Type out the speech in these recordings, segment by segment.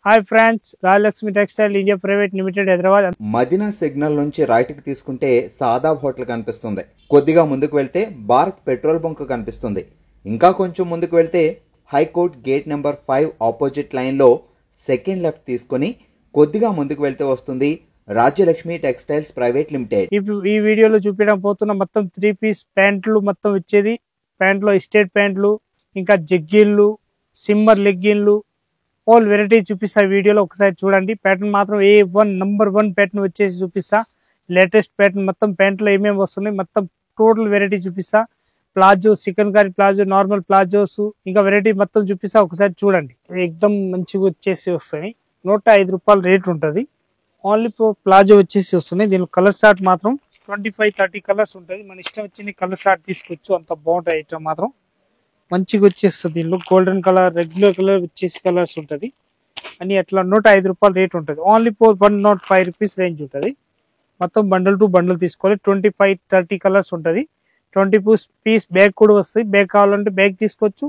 Hi friends, Rajalakshmi textile India private limited Hyderabad. Madina signal నుంచి right కి తీసుకుంటే సాదాబ్ హోటల్ కనిపిస్తుంది. కొద్దిగా ముందుకు వెళ్తే భారత్ పెట్రోల్ బంక్ కనిపిస్తుంది. ఇంకా కొంచెం ముందుకు వెళ్తే high court gate number 5 opposite line లో సెకండ్ లెఫ్ట్ తీసుకొని కొద్దిగా ముందుకు వెళ్తే వస్తుంది రాజ్యలక్ష్మి టెక్స్టైల్స్ ప్రైవేట్ లిమిటెడ్. ఈ వీడియోలో చూపించడం పోతున్న మొత్తం 3 పీస్ ప్యాంట్లు మొత్తం వచ్చేది. ప్యాంట్లో స్టేట్ ప్యాంట్లు, ఇంకా జగ్గిన్లు, సిమ్మర్ లెగ్గిన్లు, ఆల్ వెరైటీ చూపిస్తా. వీడియోలో ఒకసారి చూడండి. ప్యాటర్న్ మాత్రం నంబర్ 1 ప్యాటర్న్ వచ్చేసి చూపిస్తా. లేటెస్ట్ ప్యాటర్న్ మొత్తం ప్యాంట్లో ఏమేమి వస్తున్నాయి మొత్తం టోటల్ వెరైటీ చూపిస్తా. Palazzo, chicken curry palazzo, normal palazzos, ఇంకా వెరైటీ మొత్తం చూపిస్తా. ఒకసారి చూడండి. ఎక్దమ్ మంచిగా వచ్చేసి వస్తాయి. 105 రూపాయలు రేట్ ఉంటుంది. ఓన్లీ ప్లాజో వచ్చేసి వస్తున్నాయి. దీనిలో కలర్ షార్ట్ మాత్రం 25-30 కలర్స్ ఉంటుంది. మన ఇష్టం వచ్చిన కలర్ షార్ట్ తీసుకోవచ్చు. అంత బాగుంటాయి ఐటమ్ మాత్రం మంచిగా వచ్చేస్తుంది. దీనిలో గోల్డెన్ కలర్, రెగ్యులర్ కలర్ వచ్చేసి కలర్స్ ఉంటుంది. అని అట్లా 105 రూపాయలు రేట్ ఉంటుంది. ఓన్లీ 105 రూపీస్ రేంజ్ ఉంటుంది. మొత్తం బండల్ టు బండల్ తీసుకోవాలి. 25-30 కలర్స్ ఉంటుంది. 20 పీస్ బ్యాగ్ కూడా వస్తాయి. బ్యాగ్ కావాలంటే బ్యాగ్ తీసుకోవచ్చు.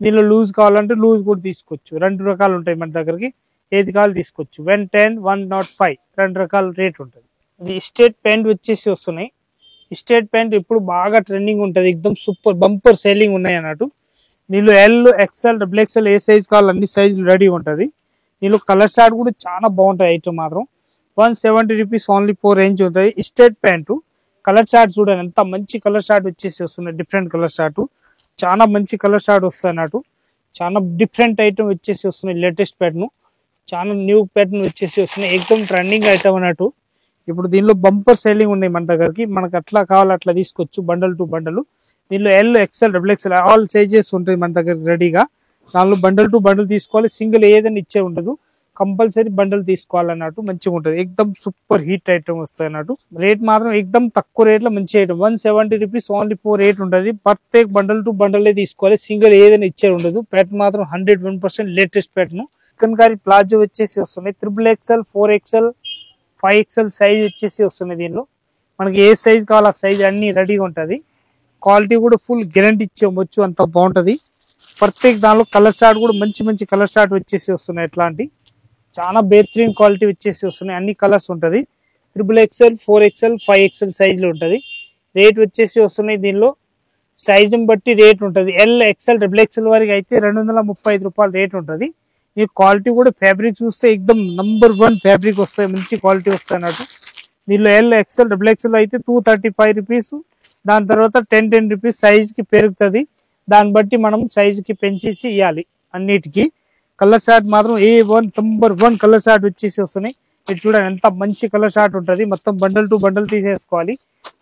దీనిలో లూజ్ కావాలంటే లూజ్ కూడా తీసుకోవచ్చు. 2 రకాలు ఉంటాయి మన దగ్గరికి. ఏది కావాలి తీసుకోవచ్చు. 110, 105 2 రకాల రేట్ ఉంటుంది. ఇది స్టేట్ ప్యాంట్ వచ్చేసి వస్తున్నాయి. స్టేట్ ప్యాంట్ ఇప్పుడు బాగా ట్రెండింగ్ ఉంటుంది. ఎక్దమ్ సూపర్ బంపర్ సేలింగ్ ఉన్నాయి అన్నట్టు. దీనిలో ఎల్, ఎక్స్ఎల్, డబుల్ ఎక్స్ఎల్ ఏ సైజ్ కావాలి అన్ని సైజులు రెడీ ఉంటుంది. దీనిలో కలర్ షార్ట్ కూడా చాలా బాగుంటాయి ఐటమ్ మాత్రం. 170 రూపీస్ ఓన్లీ 4 రేంజ్ ఉంటుంది. స్టేట్ ప్యాంటు కలర్ షార్ట్ చూడండి ఎంత మంచి కలర్ షార్ట్ వచ్చేసి వస్తున్నాయి. డిఫరెంట్ కలర్ షార్ట్, చాలా మంచి కలర్ షార్ట్ వస్తాయి అన్నట్టు. చాలా డిఫరెంట్ ఐటమ్ వచ్చేసి వస్తున్నాయి. లేటెస్ట్ ప్యాటర్న్, చాలా న్యూ ప్యాటర్న్ వచ్చేసి వస్తున్నాయి. ఎక్దమ్ ట్రెండింగ్ ఐటమ్ అన్నట్టు. ఇప్పుడు దీనిలో బంపర్ సేలింగ్ ఉన్నాయి మన దగ్గరికి. మనకు అట్లా కావాలి అట్లా తీసుకోవచ్చు. Bundle to bundle. దీనిలో L, XL, double XL all sizes ఉంటాయి మన దగ్గర రెడీగా. దానిలో బండల్ టు బండల్ తీసుకోవాలి. సింగిల్ ఏదైనా ఇచ్చే ఉండదు. కంపల్సరీ బండల్ తీసుకోవాలన్నట్టు. మంచిగా ఉంటుంది. ఎక్దమ్ సూపర్ హీట్ ఐటమ్ వస్తాయి అన్నట్టు. రేట్ మాత్రం ఎక్దమ్ తక్కువ రేట్ లో మంచి ఐటమ్. 170 రూపీస్ ఓన్లీ 4 రేట్ ఉంటుంది. ప్రత్యేక బండల్ టు బండల్ తీసుకోవాలి. సింగిల్ ఏదైనా ఇచ్చే ఉండదు. ప్యాటర్న్ మాత్రం 101% latest pattern. Chicken curry palazzo వచ్చేసి వస్తున్నాయి. 3XL, 4XL, 5XL సైజ్ వచ్చేసి వస్తున్నాయి. దీనిలో మనకి ఏ సైజ్ కావాలి ఆ సైజ్ అన్ని రెడీగా ఉంటుంది. క్వాలిటీ కూడా ఫుల్ గ్యారంటీ ఇచ్చేవచ్చు. అంత బాగుంటుంది. ప్రత్యేక దానిలో కలర్ షార్ట్ కూడా మంచి మంచి కలర్ షార్ట్ వచ్చేసి వస్తున్నాయి. ఎట్లాంటి చాలా బెహతరీన్ క్వాలిటీ వచ్చేసి వస్తున్నాయి. అన్ని కలర్స్ ఉంటుంది. 3XL, 4XL, 5XL సైజులో ఉంటుంది. రేట్ వచ్చేసి వస్తున్నాయి. దీనిలో సైజుని బట్టి రేట్ ఉంటుంది. ఎల్, ఎక్స్ఎల్, డబుల్ ఎక్స్ఎల్ వరకు అయితే 235 రూపాయలు రేట్ ఉంటుంది. ఈ క్వాలిటీ కూడా ఫ్యాబ్రిక్ చూస్తే ఎక్దమ్ నంబర్ 1 ఫ్యాబ్రిక్ వస్తాయి. మంచి క్వాలిటీ వస్తాయి అన్నట్టు. దీనిలో ఎల్, ఎక్స్ఎల్, డబుల్ ఎక్స్ఎల్ అయితే 235 రూపీస్. దాని తర్వాత 10 రూపీస్ సైజ్కి పెరుగుతుంది. దాన్ని బట్టి మనం సైజుకి పెంచేసి ఇవ్వాలి అన్నిటికీ. కలర్ షార్ట్ మాత్రం నంబర్ 1 కలర్ షార్ట్ వచ్చేసి వస్తున్నాయి. ఇది చూడండి ఎంత మంచి కలర్ షార్ట్ ఉంటుంది. మొత్తం బండల్ టు బండల్ తీసేసుకోవాలి.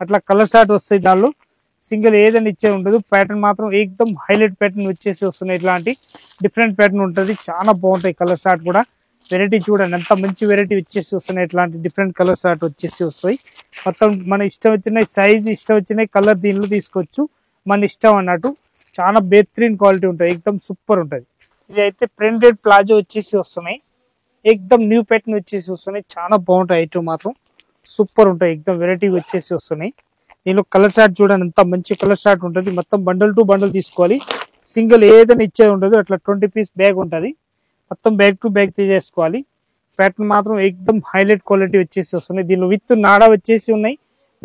అట్లా కలర్ షార్ట్ వస్తాయి. దానిలో సింగిల్ ఏదైనా ఇచ్చే ఉండదు. ప్యాటర్న్ మాత్రం ఎక్దమ్ హైలైట్ ప్యాటర్న్ వచ్చేసి వస్తున్నాయి. ఇట్లాంటి డిఫరెంట్ ప్యాటర్న్ ఉంటుంది. చాలా బాగుంటాయి కలర్ షార్ట్ కూడా. వెరైటీ చూడండి ఎంత మంచి వెరైటీ వచ్చేసి వస్తున్నాయి. ఇట్లాంటి డిఫరెంట్ కలర్ షార్ట్ వచ్చేసి వస్తాయి. మొత్తం మన ఇష్టం వచ్చిన సైజ్, ఇష్టం వచ్చిన కలర్ దీనిలో తీసుకోవచ్చు. మన ఇష్టం అన్నట్టు. చాలా బెహతరీన్ క్వాలిటీ ఉంటుంది. ఎక్దమ్ సూపర్ ఉంటుంది. ఇది అయితే ప్రింటెడ్ ప్లాజో వచ్చేసి వస్తున్నాయి. ఎక్దమ్ న్యూ ప్యాటర్న్ వచ్చేసి వస్తున్నాయి. చాలా బాగుంటాయి ఐటమ్ మాత్రం. సూపర్ ఉంటాయి. ఎక్దమ్ వెరైటీ వచ్చేసి వస్తున్నాయి. దీనిలో కలర్ షార్ట్ చూడండి ఎంత మంచి కలర్ షార్ట్ ఉంటుంది. మొత్తం బండల్ టు బండల్ తీసుకోవాలి. సింగిల్ ఏదైనా ఇచ్చేది ఉండదు. అట్లా 20 పీస్ బ్యాగ్ ఉంటుంది. మొత్తం బ్యాగ్ టు బ్యాగ్ తీసేసుకోవాలి. ప్యాటర్న్ మాత్రం ఎక్దమ్ హైలైట్ క్వాలిటీ వచ్చేసి వస్తున్నాయి. దీనిలో విత్ నాడా వచ్చేసి ఉన్నాయి,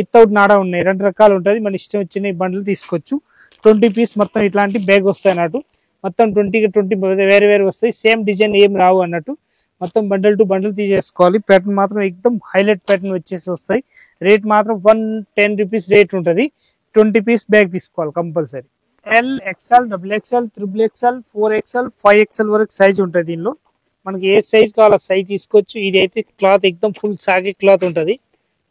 వితౌట్ నాడా ఉన్నాయి. 2 రకాలు ఉంటుంది. మన ఇష్టం వచ్చిన బండలు తీసుకోవచ్చు. 20 పీస్ మొత్తం ఇట్లాంటి బ్యాగ్ వస్తాయి అన్నట్టు. మొత్తం 20 వేరే వేరే వస్తాయి. సేమ్ డిజైన్ ఏం రావు అన్నట్టు. మొత్తం బండల్ టు బండల్ తీసేసుకోవాలి. ప్యాటర్న్ మాత్రం ఎక్దమ్ హైలైట్ ప్యాటర్న్ వచ్చేసి వస్తాయి. రేట్ మాత్రం 110 రూపీస్ రేట్ ఉంటుంది. 20 పీస్ బ్యాగ్ తీసుకోవాలి compulsory. L, XL, double XL, 3XL, 4XL, 5XL వరకు సైజ్ ఉంటుంది. దీనిలో మనకి ఏ సైజ్ కావాలో సైజ్ తీసుకోవచ్చు. ఇది అయితే క్లాత్ ఎక్దమ్ ఫుల్ సాగే క్లాత్ ఉంటుంది.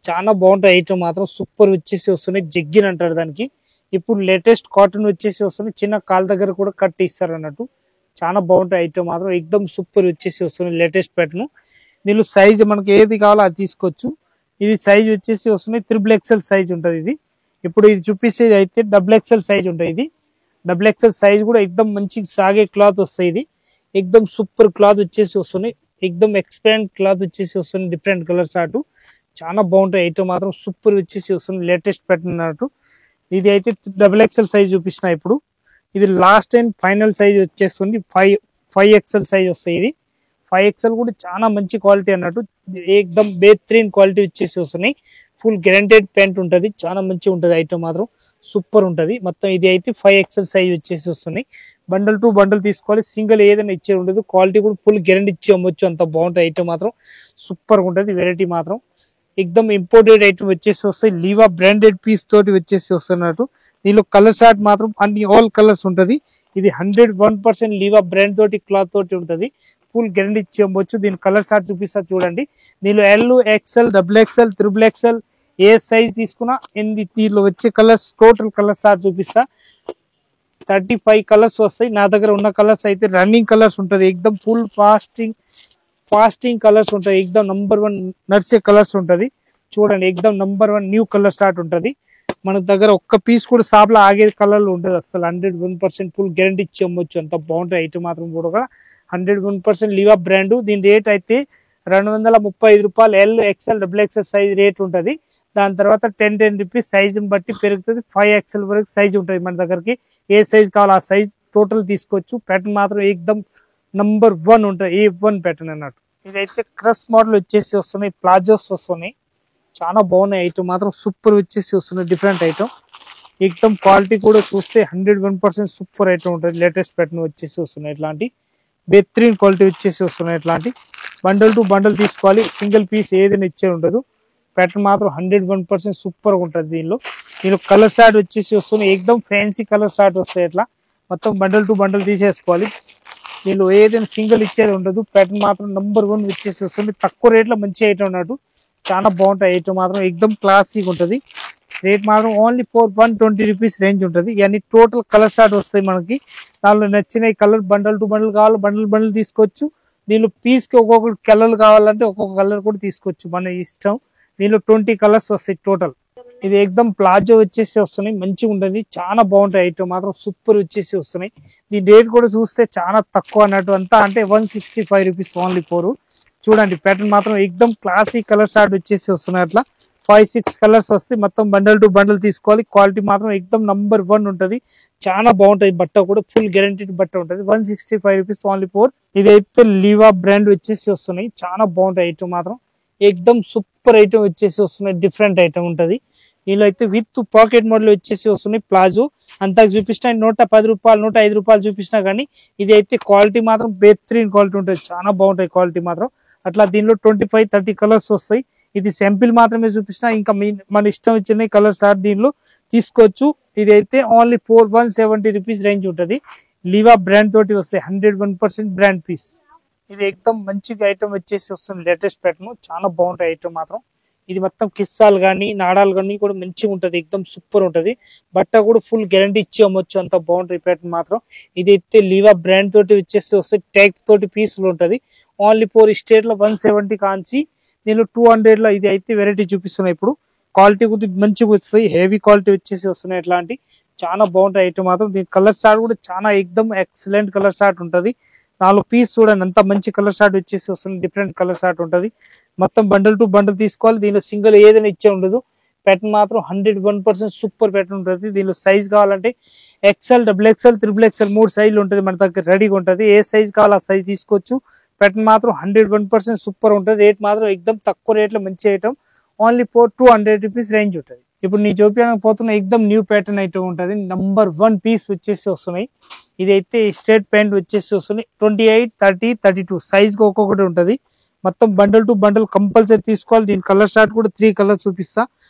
చాలా బాగుంటాయి ఐటమ్ మాత్రం. సూపర్ వచ్చేసి వస్తున్నాయి. జగ్గిన్ అంటారు దానికి. ఇప్పుడు లేటెస్ట్ కాటన్ వచ్చేసి వస్తుంది. చిన్న కాల్ దగ్గర కూడా కట్ ఇస్తారు అన్నట్టు. చాలా బాగుంటాయి ఐటమ్ మాత్రం. ఎక్దమ్ సూపర్ వచ్చేసి వస్తుంది. Latest pattern. దీనిలో సైజ్ మనకి ఏది కావాలో అది తీసుకోవచ్చు. ఇది సైజ్ వచ్చేసి వస్తున్నాయి. 3XL సైజ్ ఉంటుంది. ఇది ఇప్పుడు ఇది చూపించేది అయితే డబుల్ ఎక్స్ఎల్ సైజ్ ఉంటుంది. ఇది డబుల్ ఎక్స్ఎల్ సైజ్ కూడా ఎక్దమ్ మంచి సాగే క్లాత్ వస్తాయి. ఇది ఎక్దమ్ సూపర్ క్లాత్ వచ్చేసి వస్తున్నాయి. ఎక్దమ్ ఎక్స్పెండ్ క్లాత్ వచ్చేసి వస్తుంది. డిఫరెంట్ కలర్స్ అటు చాలా బాగుంటాయి ఐటమ్ మాత్రం. సూపర్ వచ్చేసి వస్తుంది. లేటెస్ట్ ప్యాటర్న్ అన్నట్టు. ఇది అయితే డబుల్ ఎక్స్ఎల్ సైజ్ చూపిస్తున్నా. ఇప్పుడు ఇది లాస్ట్ అండ్ ఫైనల్ సైజ్ వచ్చేస్తుంది. 5XL సైజ్ వస్తాయి. ఇది 5XL కూడా చాలా మంచి క్వాలిటీ అన్నట్టు, ఏకదమ్ బేహతరీన్ క్వాలిటీ వచ్చేసి వస్తున్నాయి. ఫుల్ గ్యారంటెడ్ ప్యాంట్ ఉంటుంది, చాలా మంచిగా ఉంటుంది. ఐటమ్ మాత్రం సూపర్ ఉంటుంది. మొత్తం ఇది అయితే 5XL సైజ్ వచ్చేసి వస్తున్నాయి. బండల్ టు బండల్ తీసుకోవాలి, సింగిల్ ఏదైనా ఇచ్చే ఉండదు. క్వాలిటీ కూడా ఫుల్ గ్యారంటీ ఇచ్చి అమ్మొచ్చు, అంత బాగుంటుంది. ఐటమ్ మాత్రం సూపర్ ఉంటుంది. వెరైటీ మాత్రం ఎక్దమ్ ఇంపోర్టెడ్ ఐటమ్ వచ్చేసి వస్తాయి. లీవా బ్రాండెడ్ పీస్ తోటి వచ్చేసి వస్తున్నట్టు. దీనిలో కలర్ షార్ట్ మాత్రం అన్ని ఆల్ కలర్స్ ఉంటుంది. ఇది 101% లీవా బ్రాండ్ తోటి క్లాత్ తోటి ఉంటుంది. ఫుల్ గ్యారంటీ ఇచ్చి అమ్మొచ్చు. దీని కలర్ షార్ట్ చూపిస్తా చూడండి. దీనిలో L, XL, XXL, XXL ఏ సైజ్ తీసుకున్నా దీనిలో వచ్చే కలర్స్ టోటల్ కలర్ షార్ట్ చూపిస్తా. 35 కలర్స్ వస్తాయి. నా దగ్గర ఉన్న కలర్స్ అయితే రన్నింగ్ కలర్స్ ఉంటుంది. ఎక్దమ్ ఫుల్ ఫాస్టింగ్ కలర్స్ ఉంటాయి. ఎక్దమ్ నంబర్ 1 నడిచే కలర్స్ ఉంటుంది. చూడండి, ఎక్దమ్ నంబర్ 1 న్యూ కలర్ స్టార్ట్ ఉంటుంది. మన దగ్గర ఒక్క పీస్ కూడా షాప్ లో ఆగే కలర్ లో ఉంటుంది. అసలు 101% ఫుల్ గ్యారంటీ ఇచ్చి అమ్మొచ్చు, అంత బాగుంటుంది. ఐటమ్ మాత్రం కూడా 101% లీవా బ్రాండ్. దీని రేట్ అయితే 235 రూపాయలు. L, XL, XXL size rate ఉంటుంది. దాని తర్వాత 10 రూపీస్ సైజు బట్టి పెరుగుతుంది. 5XL వరకు సైజ్ ఉంటుంది మన దగ్గరకి. ఏ సైజ్ కావాలో ఆ సైజ్ టోటల్ తీసుకోవచ్చు. ప్యాటర్న్ మాత్రం ఏకదమ్ నంబర్ 1 ఉంటుంది. A1 ప్యాటర్న్ అన్నట్టు. ఇదైతే క్రష్ మోడల్ వచ్చేసి వస్తున్నాయి, ప్లాజోస్ వస్తున్నాయి. చాలా బాగున్నాయి. ఐటమ్ మాత్రం సూపర్ వచ్చేసి వస్తున్నాయి. డిఫరెంట్ ఐటమ్, ఏకదమ్ క్వాలిటీ కూడా చూస్తే 101% సూపర్ ఐటమ్ ఉంటుంది. లేటెస్ట్ ప్యాటర్న్ వచ్చేసి వస్తున్నాయి. ఇట్లాంటి బెహతరీన్ క్వాలిటీ వచ్చేసి వస్తున్నాయి. ఇట్లాంటి బండల్ టు బండల్ తీసుకోవాలి, సింగిల్ పీస్ ఏదైనా ఇచ్చే ఉండదు. ప్యాటర్న్ మాత్రం 101% సూపర్ గా ఉంటుంది. దీనిలో కలర్ షార్ట్ వచ్చేసి వస్తున్నాయి. ఏకదమ్ ఫ్యాన్సీ కలర్ షార్ట్ వస్తాయి. ఇట్లా మొత్తం బండల్ టు బండల్ తీసేసుకోవాలి. దీనిలో ఏదైనా సింగిల్ ఇచ్చేది ఉండదు. ప్యాటర్న్ మాత్రం నంబర్ 1 వచ్చేసి వస్తుంది. తక్కువ రేట్ లో మంచి ఐటమ్ అన్నట్టు, చాలా బాగుంటాయి. ఐటమ్ మాత్రం ఎక్దమ్ క్లాసిక్ ఉంటుంది. రేట్ మాత్రం ఓన్లీ 120 రూపీస్ రేంజ్ ఉంటుంది. ఇవన్నీ టోటల్ కలర్ షార్ట్ వస్తాయి మనకి. దానిలో నచ్చిన కలర్ బండల్ టు బండల్ కావాలి, బండల్ తీసుకోవచ్చు. దీనిలో పీస్ కి ఒక్కొక్క కలర్ కావాలంటే ఒక్కొక్క కలర్ కూడా తీసుకోవచ్చు, మన ఇష్టం. దీనిలో 20 కలర్స్ వస్తాయి టోటల్. ఇది ఎక్దమ్ ప్లాజో వచ్చేసి వస్తున్నాయి, మంచిగా ఉంటుంది. చాలా బాగుంటాయి. ఐటమ్ మాత్రం సూపర్ వచ్చేసి వస్తున్నాయి. దీని రేట్ కూడా చూస్తే చాలా తక్కువ అన్నట్టు, అంతా అంటే 165 రూపీస్ ఓన్లీ 4. చూడండి, ప్యాటర్న్ మాత్రం ఎక్దమ్ క్లాసిక్ కలర్ షార్ట్ వచ్చేసి వస్తున్నాయి. అట్లా 5-6 కలర్స్ వస్తాయి. మొత్తం బండల్ టు బండల్ తీసుకోవాలి. క్వాలిటీ మాత్రం ఎక్దమ్ నంబర్ 1 ఉంటుంది. చాలా బాగుంటుంది. బట్ట కూడా ఫుల్ గ్యారంటీడ్ బట్ట ఉంటుంది. 165 రూపీస్ ఓన్లీ 4. ఇదైతే లీవా బ్రాండ్ వచ్చేసి వస్తున్నాయి. చాలా బాగుంటాయి. ఐటమ్ మాత్రం ఎక్దమ్ సూపర్ ఐటమ్ వచ్చేసి వస్తున్నాయి. డిఫరెంట్ ఐటమ్ ఉంటుంది. దీనిలో అయితే విత్ పాకెట్ మోడల్ వచ్చేసి వస్తున్నాయి. ప్లాజో అంతా చూపించినా 110 రూపాయలు 105 రూపాయలు చూపించినా కానీ ఇది అయితే క్వాలిటీ మాత్రం బెహతరీన్ క్వాలిటీ ఉంటుంది. చాలా బాగుంటాయి క్వాలిటీ మాత్రం. అట్లా దీనిలో 25-30 కలర్స్ వస్తాయి. ఇది శాంపిల్ మాత్రమే చూపించినా, ఇంకా మన ఇష్టం వచ్చిన కలర్ షార్ట్ దీనిలో తీసుకోవచ్చు. ఇది అయితే ఓన్లీ 170 రూపీస్ రేంజ్ ఉంటుంది. లీవా బ్రాండ్ తోటి వస్తాయి. 101% బ్రాండ్ పీస్. ఇది ఎక్దమ్ మంచిగా ఐటమ్ వచ్చేసి వస్తుంది. లేటెస్ట్ ప్యాటర్న్, చాలా బాగుంటాయి ఐటమ్ మాత్రం. ఇది మొత్తం కిస్సాలు కానీ నాడాలు కానీ కూడా మంచిగా ఉంటుంది. ఎక్దమ్ సూపర్ ఉంటుంది. బట్ట కూడా ఫుల్ గ్యారంటీ ఇచ్చి అమ్మొచ్చు, అంత బాగుంటుంది ప్యాటర్న్ మాత్రం. ఇది అయితే లీవా బ్రాండ్ తోటి వచ్చేసి వస్తాయి. ట్యాగ్ తోటి పీసులు ఉంటుంది. ఓన్లీ 4 స్టేట్ లో 170 కాంచి దీనిలో 200 లో ఇది అయితే వెరైటీ చూపిస్తున్నాయి. ఇప్పుడు క్వాలిటీ కూడా మంచిగా వస్తాయి. హెవీ క్వాలిటీ వచ్చేసి వస్తున్నాయి. ఇట్లాంటి చాలా బాగుంటాయి ఐటమ్ మాత్రం. దీని కలర్ షార్ట్ కూడా చాలా ఎక్దమ్ ఎక్సలెంట్ కలర్ షార్ట్ ఉంటుంది. 4 పీస్ చూడండి, అంత మంచి కలర్ షార్ట్ వచ్చేసి వస్తుంది. డిఫరెంట్ కలర్ షార్ట్ ఉంటుంది. మొత్తం బండల్ టు బండల్ తీసుకోవాలి. దీనిలో సింగిల్ ఏదైనా ఇచ్చే ఉండదు. ప్యాటర్న్ మాత్రం 101% సూపర్ ప్యాటర్న్ ఉంటుంది. దీనిలో సైజ్ కావాలంటే XL, XXL, XXL 3 సైజులు ఉంటుంది. మన దగ్గర రెడీగా ఉంటుంది. ఏ సైజ్ కావాలో ఆ సైజ్ తీసుకోవచ్చు. ప్యాటర్న్ మాత్రం 101% సూపర్ ఉంటుంది. రేట్ మాత్రం ఎక్దమ్ తక్కువ రేట్లో మంచి ఐటమ్. ఓన్లీ 200 రూపీస్ రేంజ్ ఉంటుంది. ఇప్పుడు నీ చూపించడానికి పోతున్న ఎక్దమ్ న్యూ ప్యాటర్న్ ఐటమ్ ఉంటుంది. నంబర్ 1 పీస్ వచ్చేసి వస్తున్నాయి. ఇదైతే స్ట్రేట్ ప్యాంట్ వచ్చేసి వస్తున్నాయి. 28, 30, 32 సైజ్ కి ఒక్కొక్కటి ఉంటుంది. మొత్తం బండల్ టు బండల్ కంపల్సరీ తీసుకోవాలి. దీని కలర్ షార్ట్ కూడా 3 కలర్స్ చూపిస్తా.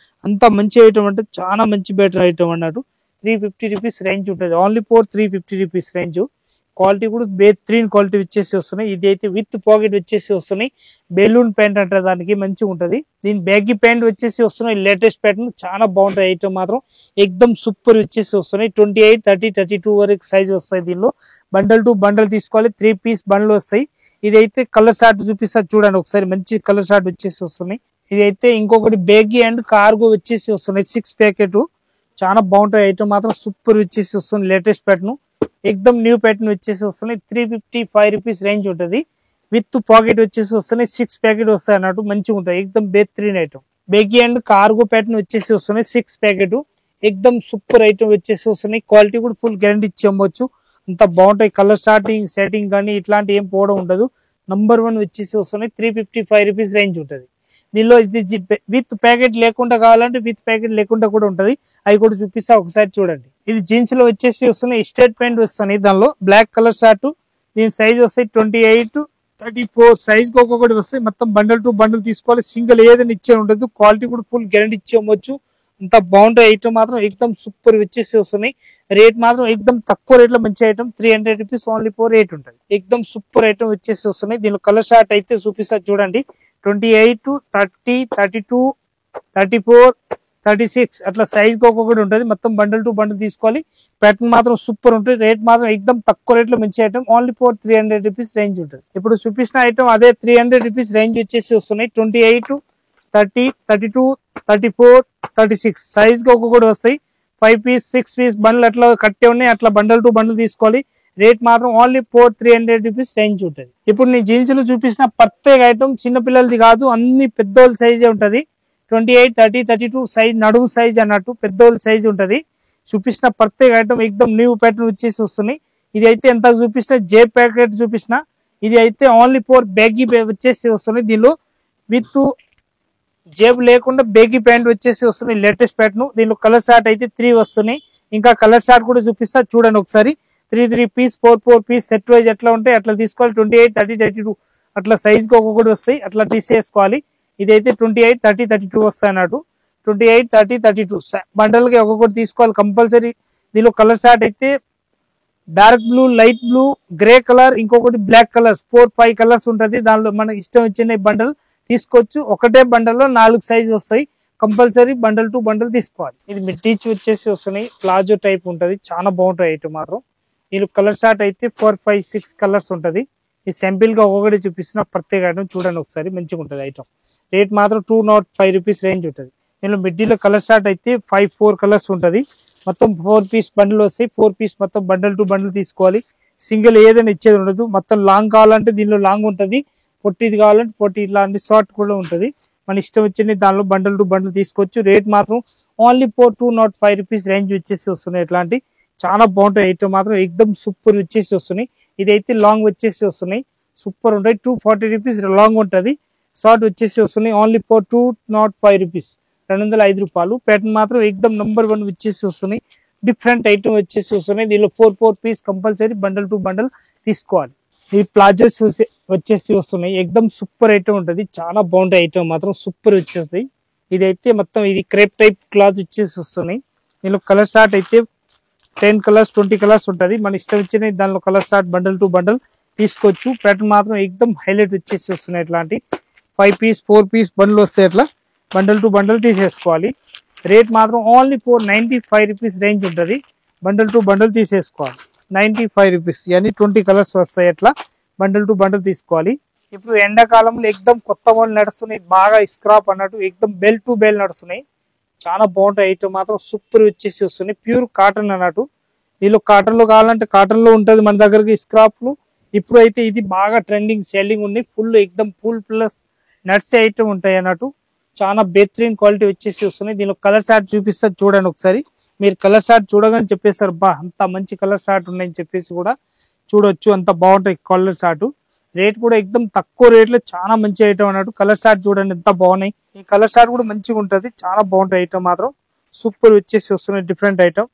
అంత మంచి ఐటమ్ అంటే చాలా మంచి బెటర్ ఐటమ్ అన్నట్టు. 350 రూపీస్ రేంజ్ ఉంటుంది. Only 350 rupees range. క్వాలిటీ కూడా బెహతరీన్ క్వాలిటీ వచ్చేసి వస్తున్నాయి. ఇది అయితే విత్ పాకెట్ వచ్చేసి వస్తున్నాయి. బెలూన్ ప్యాంట్ అంటారు, దానికి మంచిగా ఉంటుంది. దీని బ్యాగీ ప్యాంట్ వచ్చేసి వస్తున్నాయి. లేటెస్ట్ ప్యాటర్న్, చాలా బాగుంటాయి ఐటమ్ మాత్రం. ఎక్దమ్ సూపర్ వచ్చేసి వస్తున్నాయి. 28, 30, 32 వరకు సైజ్ వస్తాయి. దీనిలో బండల్ టు బండల్ తీసుకోవాలి. 3 పీస్ బండ్లు వస్తాయి. ఇదైతే కలర్ షార్ట్ చూపిస్తా చూడండి ఒకసారి. మంచి కలర్ షార్ట్ వచ్చేసి వస్తున్నాయి. ఇదైతే ఇంకొకటి బ్యాగీ అండ్ కార్గో వచ్చేసి వస్తున్నాయి. 6 ప్యాకెట్. చాలా బాగుంటాయి ఐటమ్ మాత్రం. సూపర్ వచ్చేసి వస్తుంది. లేటెస్ట్ ప్యాటర్న్, ఎక్దమ్ న్యూ ప్యాటర్న్ వచ్చేసి వస్తున్నాయి. 355 రూపీస్ రేంజ్ ఉంటుంది. విత్ పాకెట్ వచ్చేసి వస్తున్నాయి. 6 ప్యాకెట్ వస్తాయి అన్నట్టు. మంచిగా ఉంటాయి. ఎక్దమ్ బెహతరీన్ item. Baggy and cargo pattern వచ్చేసి వస్తున్నాయి. 6 ప్యాకెట్. ఎక్దమ్ సూపర్ ఐటమ్ వచ్చేసి వస్తున్నాయి. క్వాలిటీ కూడా ఫుల్ గ్యారంటీ ఇచ్చి అమ్మవచ్చు. అంత బాగుంటాయి. కలర్ షార్టింగ్ సెట్టింగ్ కానీ ఇట్లాంటి ఏం పోవడం ఉండదు. నంబర్ 1 వచ్చేసి వస్తున్నాయి 355 రూపీస్ రేంజ్ ఉంటుంది. దీనిలో ఇది విత్ ప్యాకెట్ లేకుండా కావాలంటే విత్ ప్యాకెట్ లేకుండా కూడా ఉంటుంది. అవి కూడా చూపిస్తా ఒకసారి చూడండి. ఇది జీన్స్ లో వచ్చేసి వస్తున్నాయి స్ట్రేట్ ప్యాంట్ వస్తున్నాయి. దానిలో బ్లాక్ కలర్ షర్ట్, దీని సైజ్ వస్తాయి 28, 34 సైజ్ కి ఒక్కొక్కటి వస్తాయి. మొత్తం బండల్ టు బండల్ తీసుకోవాలి. సింగిల్ ఏదైనా ఇచ్చే ఉండదు. క్వాలిటీ కూడా ఫుల్ గ్యారెంటీ ఇచ్చేయచ్చు. అంత బాగుంటాయి. ఐటమ్ మాత్రం ఎక్దమ్ సూపర్ వచ్చేసి వస్తున్నాయి. రేట్ మాత్రం ఎక్దమ్ తక్కువ రేట్ లో మంచి item 300 rupees only four rate ఉంటుంది. ఎక్దమ్ సూపర్ ఐటమ్ వచ్చేసి వస్తున్నాయి. దీనిలో కలర్ షార్ట్ అయితే చూపిస్తా చూడండి. 28, 30, 32, 34, 36 అట్లా సైజ్ కి ఒక్కొక్కటి ఉంటుంది. మొత్తం బండల్ టు బండల్ తీసుకోవాలి. ప్యాటర్న్ మాత్రం సూపర్ ఉంటుంది. రేట్ మాత్రం ఎక్దమ్ తక్కువ రేట్ లో మంచి item only four 300 rupees range ఉంటుంది. ఇప్పుడు చూపించిన ఐటమ్ అదే 300 రూపీస్ రేంజ్ వచ్చేసి వస్తున్నాయి. 28, 30, 32, 34, 36 సైజ్ కి ఒక్కొక్కటి వస్తాయి. 5 పీస్ 6 పీస్ బండ్లు అట్లా కట్టే ఉన్నాయి. అట్లా బండల్ టు బండల్ తీసుకోవాలి. రేట్ మాత్రం ఓన్లీ 300 రూపీస్ రేంజ్ ఉంటుంది. ఇప్పుడు నేను జీన్స్ లో చూపించిన ప్రత్యేక ఐటమ్ చిన్న పిల్లలది కాదు, అన్ని పెద్దోళ్ళ సైజే ఉంటది. 28, 30, 32 సైజ్ నడుము సైజ్ అన్నట్టు పెద్దోళ్ళ సైజ్ ఉంటది. చూపించిన ప్రత్యేక ఐటమ్ ఎక్దమ్ న్యూ ప్యాటర్న్ వచ్చేసి వస్తున్నాయి. ఇది అయితే ఎంత చూపించిన జే ప్యాకెట్ చూపించిన, ఇది అయితే ఓన్లీ ఫోర్ బ్యాగీ వచ్చేసి వస్తున్నాయి. దీనిలో విత్ జేబు లేకుండా బేగీ ప్యాంట్ వచ్చేసి వస్తున్నాయి. Latest pattern. దీనిలో కలర్ షార్ట్ అయితే 3 వస్తున్నాయి. ఇంకా కలర్ షార్ట్ కూడా చూపిస్తా చూడండి ఒకసారి. 3 పీస్ 4 పీస్ సెట్ వైజ్ ఎట్లా ఉంటాయి అట్లా తీసుకోవాలి. 28, 30, 32 అట్లా సైజ్ కి ఒక్కొక్కటి వస్తాయి. అట్లా తీసేసుకోవాలి. ఇదైతే 28, 30, 32 వస్తాయి అన్నట్టు. 28, 30, 32 బండల్ కి ఒక్కొక్కటి తీసుకోవాలి కంపల్సరీ. దీనిలో కలర్ షార్ట్ అయితే dark blue, light blue, grey colour, ఇంకొకటి బ్లాక్ కలర్ 4, 5 కలర్స్ ఉంటుంది. దానిలో మనకి ఇష్టం వచ్చిన బండల్ తీసుకోవచ్చు. ఒకటే బండల్లో 4 సైజ్ వస్తాయి. కంపల్సరీ బండల్ టు బండల్ తీసుకోవాలి. ఇది మిడ్టీచ్ వచ్చేసి వస్తున్నాయి. ప్లాజో టైప్ ఉంటుంది. చాలా బాగుంటాయి ఐటమ్ మాత్రం. దీని కలర్ షార్ట్ అయితే 4, 5, 6 కలర్స్ ఉంటుంది. ఈ సింపుల్ గా ఒక్కొక్కటి చూపిస్తున్న ప్రత్యేక ఐటమ్ చూడండి ఒకసారి. మంచిగా ఉంటుంది ఐటమ్. రేట్ మాత్రం 205 రూపీస్ రేంజ్ ఉంటుంది. దీనిలో మిడ్డీలో కలర్ షార్ట్ అయితే 5, 4 కలర్స్ ఉంటుంది. మొత్తం 4 పీస్ బండిల్ వస్తాయి. 4 పీస్ మొత్తం బండల్ టు బండిల్ తీసుకోవాలి. సింగిల్ ఏదైనా ఇచ్చేది ఉండదు. మొత్తం లాంగ్ కావాలంటే దీనిలో లాంగ్ ఉంటుంది. పొట్టిది కావాలంటే పొట్టి, ఇట్లాంటి షార్ట్ కూడా ఉంటుంది. మన ఇష్టం వచ్చింది దానిలో బండల్ టు బండల్ తీసుకోవచ్చు. రేట్ మాత్రం ఓన్లీ 205 రూపీస్ రేంజ్ వచ్చేసి వస్తున్నాయి. ఇట్లాంటి చాలా బాగుంటాయి ఐటమ్ మాత్రం ఎక్దమ్ సూపర్ వచ్చేసి వస్తున్నాయి. ఇదైతే లాంగ్ వచ్చేసి వస్తున్నాయి. సూపర్ ఉంటాయి. 240 రూపీస్ లాంగ్ ఉంటుంది. షార్ట్ వచ్చేసి వస్తున్నాయి. ఓన్లీ 205 రూపీస్ 205 రూపాయలు. ప్యాటర్న్ మాత్రం ఎక్దమ్ నంబర్ 1 వచ్చేసి వస్తున్నాయి. డిఫరెంట్ ఐటమ్ వచ్చేసి వస్తున్నాయి. దీనిలో 4 piece compulsory bundle to bundle తీసుకోవాలి. ఈ ప్లాజోస్ వచ్చేసి వస్తున్నాయి. ఎక్దమ్ సూపర్ ఐటమ్ ఉంటుంది. చాలా బాగుంటాయి ఐటమ్ మాత్రం సూపర్ వచ్చేస్తాయి. ఇదైతే మొత్తం ఇది క్రేప్ టైప్ క్లాత్ వచ్చేసి వస్తున్నాయి. దీనిలో కలర్ షార్ట్ అయితే 10 కలర్స్ 20 కలర్స్ ఉంటుంది. మన ఇష్టం వచ్చిన దానిలో colour short bundle to bundle తీసుకోవచ్చు. ప్యాటర్న్ మాత్రం ఎక్దమ్ హైలైట్ వచ్చేసి వస్తున్నాయి. ఇట్లాంటి 5 పీస్ 4 పీస్ బండ్లు వస్తాయి. అట్లా బండల్ టు బండల్ తీసేసుకోవాలి. రేట్ మాత్రం ఓన్లీ 495 రూపీస్ రేంజ్ ఉంటుంది. బండల్ టు బండల్ తీసేసుకోవాలి. 95 రూపీస్ అని 20 కలర్స్ వస్తాయి. అట్లా బండల్ టు బండల్ తీసుకోవాలి. ఇప్పుడు ఎండాకాలంలో ఎక్దమ్ కొత్త వాళ్ళు నడుస్తున్నాయి. బాగా స్క్రాప్ అన్నట్టు ఎక్దమ్ బెల్ టు బెల్ నడుస్తున్నాయి. చాలా బాగుంటాయి ఐటమ్ మాత్రం సూపర్ వచ్చేసి వస్తున్నాయి. ప్యూర్ కాటన్ అన్నట్టు. దీనిలో కాటన్ లో కావాలంటే కాటన్ లో ఉంటుంది మన దగ్గరకి స్క్రాప్లు. ఇప్పుడు అయితే ఇది బాగా ట్రెండింగ్ సెల్లింగ్ ఉంది. ఫుల్ ఎక్దమ్ ఫుల్ ప్లస్ నట్స్ ఐటమ్ ఉంటాయి అన్నట్టు. చాలా బెహతరీన్ క్వాలిటీ వచ్చేసి వస్తున్నాయి. దీనిలో కలర్ షార్ట్ చూపిస్తా చూడండి ఒకసారి. మీరు కలర్ షార్ట్ చూడగానే చెప్పేస్తారు బా అంత మంచి కలర్ షార్ట్ ఉన్నాయని చెప్పేసి కూడా చూడొచ్చు. అంత బాగుంటాయి కలర్ షార్ట్. రేట్ కూడా ఎక్దమ్ తక్కువ రేట్ లో చాలా మంచి ఐటమ్ అన్నట్టు. కలర్ షార్ట్ చూడండి ఎంత బాగున్నాయి. ఈ కలర్ షార్ట్ కూడా మంచిగా ఉంటుంది. చాలా బాగుంటాయి ఐటమ్ మాత్రం సూపర్ వచ్చేసి వస్తున్నాయి. డిఫరెంట్ ఐటమ్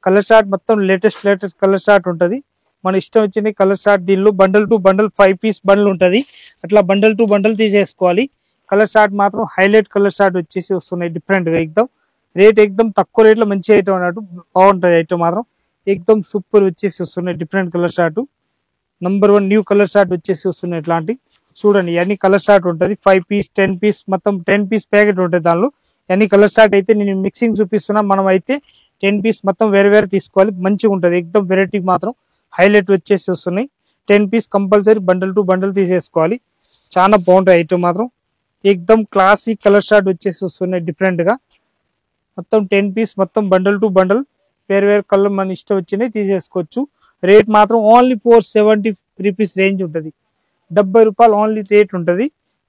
కలర్ షార్ట్ మొత్తం లేటెస్ట్ కలర్ షార్ట్ ఉంటుంది. మన ఇష్టం వచ్చిన కలర్ షార్ట్. దీనిలో bundle to bundle 5 piece bundle ఉంటుంది. అట్లా బండల్ టు బండల్ తీసేసుకోవాలి. కలర్ షార్ట్ మాత్రం హైలైట్ కలర్ షార్ట్ వచ్చేసి వస్తున్నాయి. డిఫరెంట్ గా ఎక్దమ్ రేట్ ఎక్దమ్ తక్కువ రేట్ లో మంచి ఐటమ్ అన్నట్టు. బాగుంటుంది ఐటమ్ మాత్రం ఎక్దమ్ సూపర్ వచ్చేసి వస్తున్నాయి. Different colour short number 1 new colour short వచ్చేసి వస్తున్నాయి. ఇట్లాంటి చూడండి అన్ని కలర్ షార్ట్ ఉంటుంది. 5 పీస్ 10 పీస్ మొత్తం 10 పీస్ ప్యాకెట్ ఉంటుంది. దానిలో అన్ని కలర్ షార్ట్ అయితే నేను మిక్సింగ్ చూపిస్తున్నా. మనం అయితే 10 పీస్ మొత్తం వేరే వేరే తీసుకోవాలి. మంచిగా ఉంటుంది. ఎక్దమ్ వెరైటీ మాత్రం హైలైట్ వచ్చేసి వస్తున్నాయి. 10 piece compulsory bundle to bundle తీసేసుకోవాలి. చాలా బాగుంటాయి ఐటమ్ మాత్రం ఎక్దమ్ క్లాసిక్ కలర్ షార్ట్ వచ్చేసి వస్తున్నాయి. డిఫరెంట్ గా మొత్తం 10 పీస్ మొత్తం బండల్ టు బండల్ వేరే వేరే కలర్ మన ఇష్టం వచ్చినాయి తీసేసుకోవచ్చు. రేట్ మాత్రం ఓన్లీ 470 రూపీస్ రేంజ్ ఉంటుంది. 70 రూపాయలు ఓన్లీ రేట్ ఉంటుంది.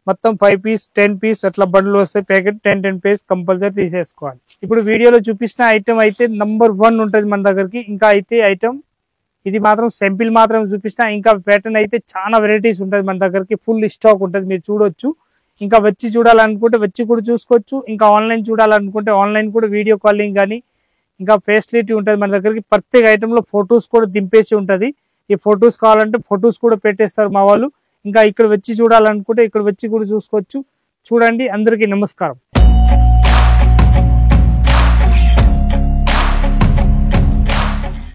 మొత్తం 5 పీస్ 10 పీస్ అట్లా బండ్లు వస్తాయి. ప్యాకెట్ 10 పీస్ కంపల్సరీ తీసేసుకోవాలి. ఇప్పుడు వీడియోలో చూపించిన ఐటమ్ అయితే నంబర్ 1 ఉంటుంది మన దగ్గరికి. ఇంకా అయితే ఐటమ్ ఇది మాత్రం సింపుల్ మాత్రం చూపిస్తా. ఇంకా ప్యాటర్న్ అయితే చాలా వెరైటీస్ ఉంటుంది మన దగ్గరికి, ఫుల్ స్టాక్ ఉంటుంది, మీరు చూడొచ్చు. ఇంకా వచ్చి చూడాలనుకుంటే వచ్చి కూడా చూసుకోవచ్చు. ఇంకా ఆన్లైన్ చూడాలనుకుంటే ఆన్లైన్ కూడా వీడియో కాలింగ్ కానీ ఇంకా ఫెసిలిటీ ఉంటుంది మన దగ్గరికి. ప్రత్యేక ఐటెంలో ఫొటోస్ కూడా దింపేసి ఉంటుంది. ఈ ఫొటోస్ కావాలంటే ఫొటోస్ కూడా పెట్టేస్తారు మా వాళ్ళు. ఇంకా ఇక్కడ వచ్చి చూడాలనుకుంటే ఇక్కడ వచ్చి కూడా చూసుకోవచ్చు. చూడండి. అందరికీ నమస్కారం.